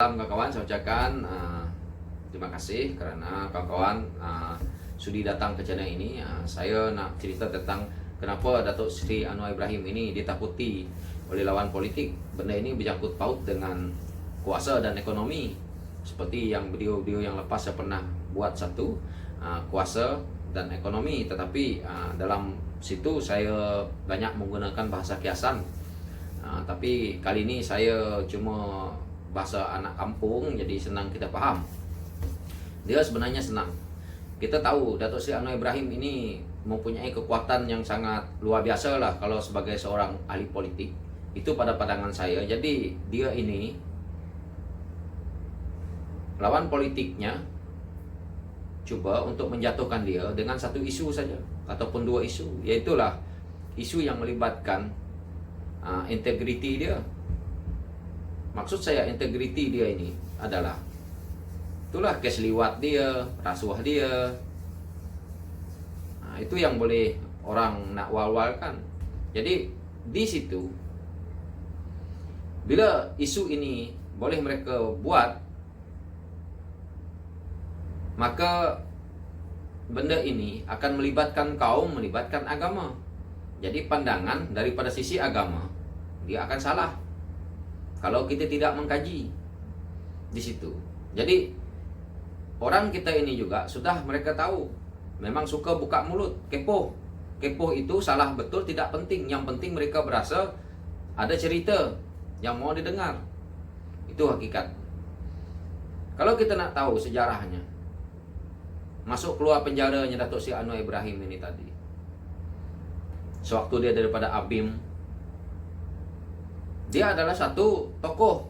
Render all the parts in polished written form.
malam kawan-kawan, saya ucapkan terima kasih karena kawan-kawan sudi datang ke channel ini. Saya nak cerita tentang kenapa Datuk Seri Anwar Ibrahim ini ditakuti oleh lawan politik. Benda ini berjangkut paut dengan kuasa dan ekonomi. Seperti yang video-video yang lepas saya pernah buat satu, kuasa dan ekonomi. Tetapi dalam situ saya banyak menggunakan bahasa kiasan. Tapi kali ini saya cuma bahasa anak kampung, jadi senang kita faham. Dia sebenarnya senang. Kita tahu Datuk Seri Anwar Ibrahim ini mempunyai kekuatan yang sangat luar biasa lah kalau sebagai seorang ahli politik. Itu pada pandangan saya. Jadi dia ini, lawan politiknya cuba untuk menjatuhkan dia dengan satu isu saja ataupun dua isu, yaitulah isu yang melibatkan integriti dia. Maksud saya integriti dia ini adalah itulah kes liwat dia, rasuah dia. Itu yang boleh orang nak wal-walkan. Jadi di situ bila isu ini boleh mereka buat, maka benda ini akan melibatkan kaum, melibatkan agama. Jadi pandangan daripada sisi agama dia akan salah kalau kita tidak mengkaji di situ. Jadi orang kita ini juga sudah mereka tahu memang suka buka mulut, kepo. Kepo itu salah betul tidak penting. Yang penting mereka berasa ada cerita yang mau didengar. Itu hakikat. Kalau kita nak tahu sejarahnya, masuk keluar penjaranya Datuk Seri Anwar Ibrahim ini tadi, sewaktu dia daripada ABIM, dia adalah satu tokoh.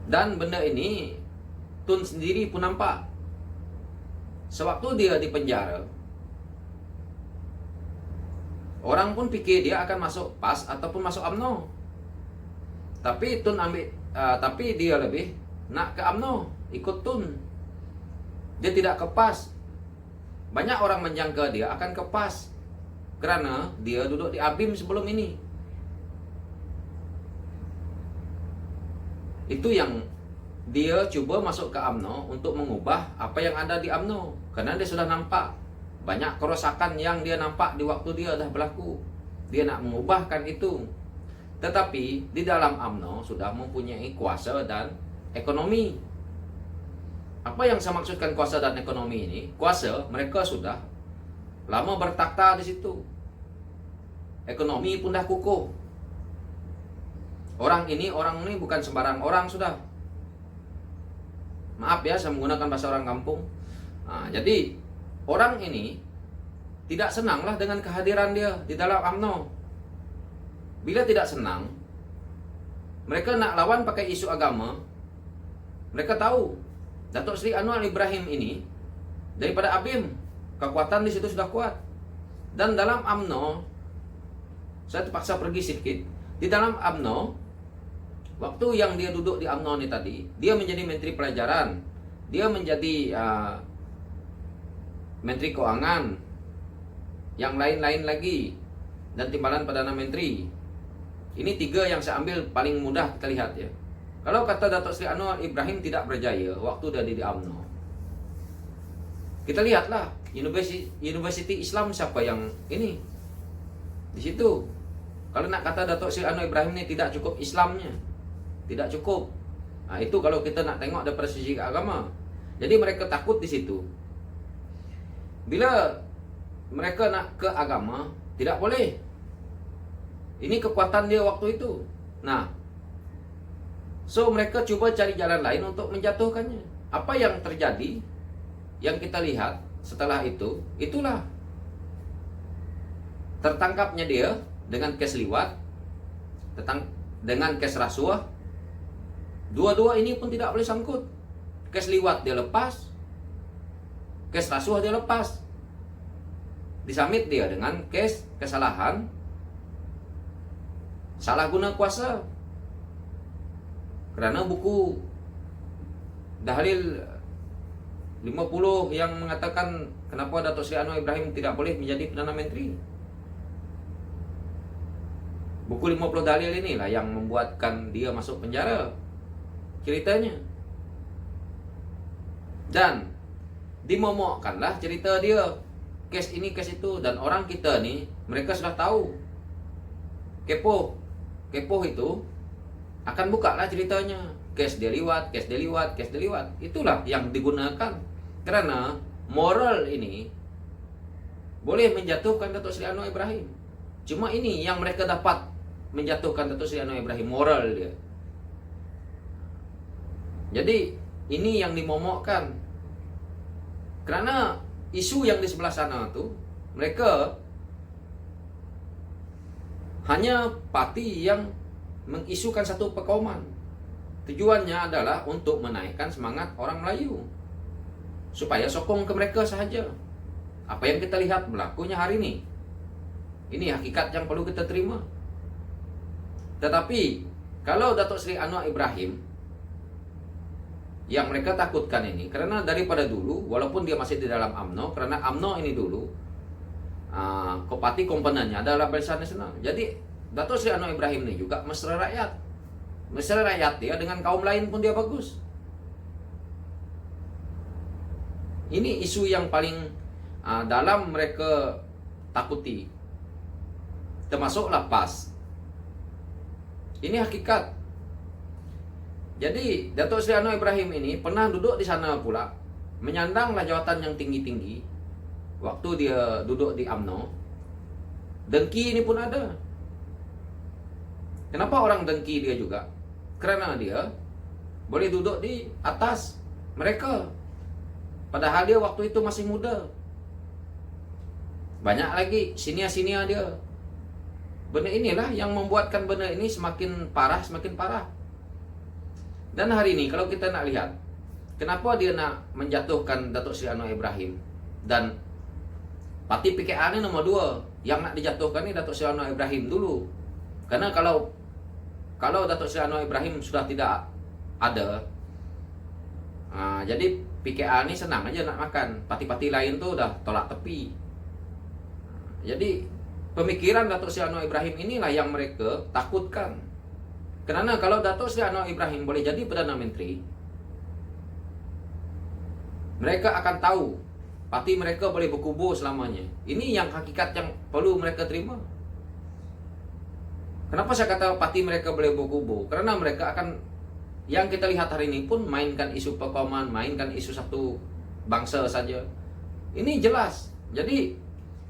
Dan benda ini Tun sendiri pun nampak. Sewaktu dia di penjara, orang pun fikir dia akan masuk PAS ataupun masuk UMNO. Tapi Tun tapi dia lebih nak ke UMNO, ikut Tun. Dia tidak ke PAS. Banyak orang menjangka dia akan ke PAS kerana dia duduk di ABIM sebelum ini. Itu yang dia cuba masuk ke UMNO untuk mengubah apa yang ada di UMNO. Kerana dia sudah nampak banyak kerosakan yang dia nampak di waktu dia dah berlaku. Dia nak mengubahkan itu. Tetapi di dalam UMNO sudah mempunyai kuasa dan ekonomi. Apa yang saya maksudkan kuasa dan ekonomi ini? Kuasa, mereka sudah lama bertakhta di situ. Ekonomi pun dah kukuh. Orang ini bukan sembarang orang sudah. Maaf ya, saya menggunakan bahasa orang kampung. Jadi orang ini tidak senanglah dengan kehadiran dia di dalam UMNO. Bila tidak senang, mereka nak lawan pakai isu agama. Mereka tahu Datuk Seri Anwar Ibrahim ini daripada ABIM, kekuatan di situ sudah kuat. Dan dalam UMNO, saya terpaksa pergi sedikit. Di dalam UMNO, waktu yang dia duduk di UMNO ini tadi, dia menjadi Menteri Pelajaran, dia menjadi Menteri Keuangan, yang lain-lain lagi, dan timbalan Perdana Menteri. Ini tiga yang saya ambil paling mudah kita lihat ya. Kalau kata Datuk Seri Anwar Ibrahim tidak berjaya waktu dia di UMNO, kita lihatlah Universiti Islam siapa yang ini di situ. Kalau nak kata Datuk Seri Anwar Ibrahim ini tidak cukup Islamnya, tidak cukup. Itu kalau kita nak tengok daripada segi agama. Jadi mereka takut di situ. Bila mereka nak ke agama, tidak boleh. Ini kekuatan dia waktu itu. So mereka cuba cari jalan lain untuk menjatuhkannya. Apa yang terjadi, yang kita lihat setelah itu, itulah tertangkapnya dia dengan kes liwat, dengan kes rasuah. Dua-dua ini pun tidak boleh sangkut. Kes liwat dia lepas, kes rasuah dia lepas. Disamit dia dengan kes kesalahan salah guna kuasa. Kerana buku Dahlil 50 yang mengatakan kenapa Datuk Seri Anwar Ibrahim tidak boleh menjadi Perdana Menteri. Buku 50 dalil inilah yang membuatkan dia masuk penjara. Ceritanya. Dan dimomokkanlah cerita dia, kes ini kes itu, dan orang kita nih mereka sudah tahu. Kepo itu akan buka lah ceritanya. Kes dia liwat, kes dia liwat, kes dia liwat. Itulah yang digunakan. Karena moral ini boleh menjatuhkan Datuk Seri Anwar Ibrahim. Cuma ini yang mereka dapat menjatuhkan Datuk Seri Anwar Ibrahim, moral dia. Jadi ini yang dimomokkan. Karena isu yang di sebelah sana tuh mereka hanya parti yang mengisukan satu perkauman. Tujuannya adalah untuk menaikkan semangat orang Melayu, supaya sokong ke mereka sahaja. Apa yang kita lihat berlakunya hari ini, ini hakikat yang perlu kita terima. Tetapi kalau Datuk Seri Anwar Ibrahim yang mereka takutkan ini, karena daripada dulu, walaupun dia masih di dalam UMNO, karena UMNO ini dulu parti komponennya adalah Barisan Nasional. Jadi Datuk Seri Anwar Ibrahim ini juga mesra rakyat. Mesra rakyat dia dengan kaum lain pun dia bagus. Ini isu yang paling dalam mereka takuti. Termasuklah PAS. Ini hakikat. Jadi Datuk Seri Anwar Ibrahim ini pernah duduk di sana pula, menyandanglah jawatan yang tinggi-tinggi waktu dia duduk di UMNO. Dengki ini pun ada. Kenapa orang dengki dia juga? Karena dia boleh duduk di atas mereka, padahal dia waktu itu masih muda. Banyak lagi siniar-siniar dia. Benda inilah yang membuatkan benda ini semakin parah, semakin parah. Dan hari ini kalau kita nak lihat, kenapa dia nak menjatuhkan Datuk Seri Anwar Ibrahim, dan parti PKA ini nomor 2 yang nak dijatuhkan ini Datuk Seri Anwar Ibrahim dulu. Karena kalau Datuk Seri Anwar Ibrahim sudah tidak ada, jadi PKA ini senang aja nak makan. Parti-parti lain tuh udah tolak tepi. Jadi pemikiran Datuk Seri Anwar Ibrahim inilah yang mereka takutkan. Karena kalau Datuk Seri Anwar Ibrahim boleh jadi Perdana Menteri, mereka akan tahu parti mereka boleh berkubur selamanya. Ini yang hakikat yang perlu mereka terima. Kenapa saya kata parti mereka boleh berkubur? Karena mereka akan, yang kita lihat hari ini pun, mainkan isu perkauman, mainkan isu satu bangsa saja. Ini jelas. Jadi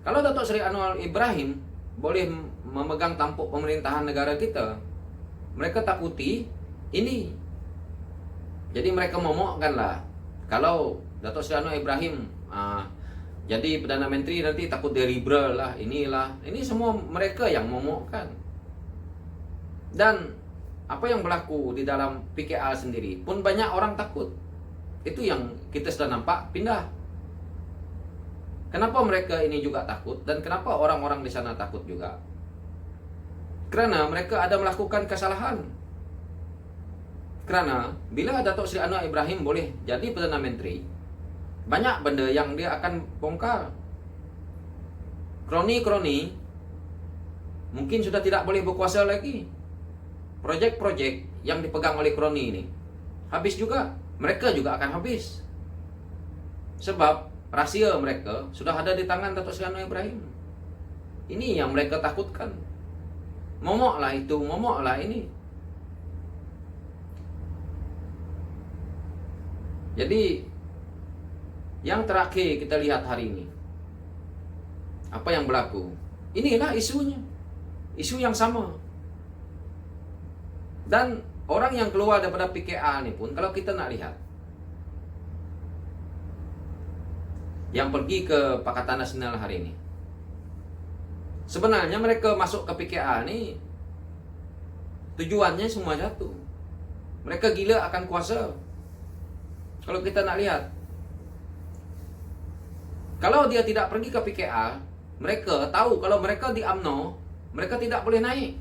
kalau Datuk Seri Anwar Ibrahim boleh memegang tampuk pemerintahan negara kita, mereka takuti ini. Jadi mereka momokkanlah, kalau Datuk Seri Anwar Ibrahim jadi Perdana Menteri nanti takut dia liberal lah, inilah. Ini semua mereka yang momokkan. Dan apa yang berlaku di dalam PKA sendiri pun banyak orang takut. Itu yang kita sudah nampak pindah. Kenapa mereka ini juga takut, dan kenapa orang-orang di sana takut juga? Karena mereka ada melakukan kesalahan. Karena bila Datuk Seri Anwar Ibrahim boleh jadi Perdana Menteri, banyak benda yang dia akan bongkar. Kroni-kroni mungkin sudah tidak boleh berkuasa lagi. Projek-projek yang dipegang oleh kroni ini habis juga. Mereka juga akan habis. Sebab rahsia mereka sudah ada di tangan Datuk Seri Anwar Ibrahim. Ini yang mereka takutkan. Momoklah itu, momoklah ini. Jadi yang terakhir kita lihat hari ini, apa yang berlaku? Inilah isunya. Isu yang sama. Dan orang yang keluar daripada PKA ini pun, kalau kita nak lihat, yang pergi ke Pakatan Nasional hari ini, sebenarnya mereka masuk ke PKA ini tujuannya semua satu. Mereka gila akan kuasa. Kalau kita nak lihat, kalau dia tidak pergi ke PKA, mereka tahu kalau mereka di UMNO, mereka tidak boleh naik.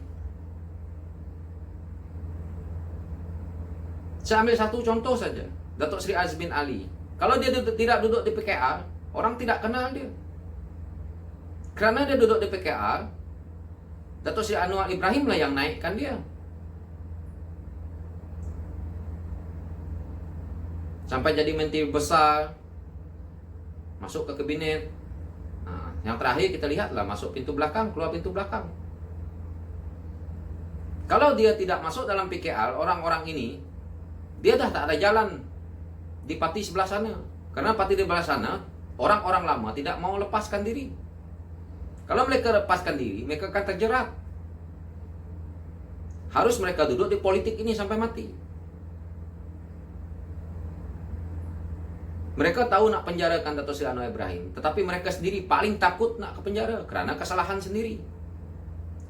Saya ambil satu contoh saja, Datuk Seri Azmin Ali. Kalau dia tidak duduk di PKA, orang tidak kenal dia. Karena dia duduk di PKA, Dato' Sri Anwar Ibrahim lah yang naikkan dia. Sampai jadi menteri besar, masuk ke kabinet. Nah, yang terakhir kita lihatlah masuk pintu belakang, keluar pintu belakang. Kalau dia tidak masuk dalam PKL, orang-orang ini, dia dah tak ada jalan di parti sebelah sana. Karena parti di sebelah sana, orang-orang lama tidak mau lepaskan diri. Kalau mereka lepaskan diri, mereka akan terjerat. Harus mereka duduk di politik ini sampai mati. Mereka tahu nak penjarakan Dato' Sri Anwar Ibrahim, tetapi mereka sendiri paling takut nak ke penjara karena kesalahan sendiri.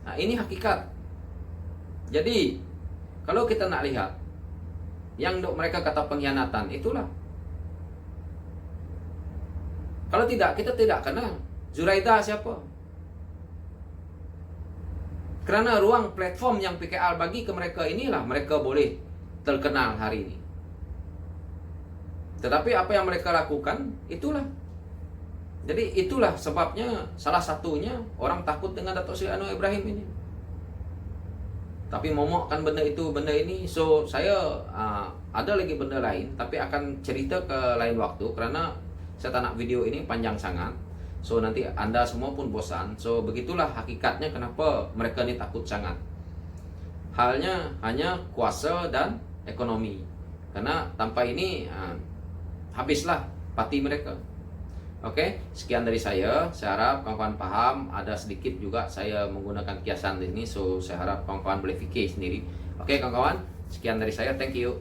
Nah, ini hakikat. Jadi, kalau kita nak lihat yang mereka kata pengkhianatan, itulah. Kalau tidak, kita tidak kenal Zuraida siapa. Karena ruang platform yang PKL bagi ke mereka inilah mereka boleh terkenal hari ini. Tetapi apa yang mereka lakukan, itulah. Jadi itulah sebabnya, salah satunya orang takut dengan Dato' Sri Anwar Ibrahim ini. Tapi momokkan benda itu, benda ini. So saya ada lagi benda lain, tapi akan cerita ke lain waktu, karena saya tak nak video ini panjang sangat. So nanti Anda semua pun bosan. So begitulah hakikatnya kenapa mereka ini takut sangat. Halnya hanya kuasa dan ekonomi. Karena tanpa ini habislah parti mereka. Oke, sekian dari saya. Saya harap kawan-kawan paham. Ada sedikit juga saya menggunakan kiasan di sini, so saya harap kawan-kawan boleh fikir sendiri. Oke kawan-kawan, sekian dari saya. Thank you.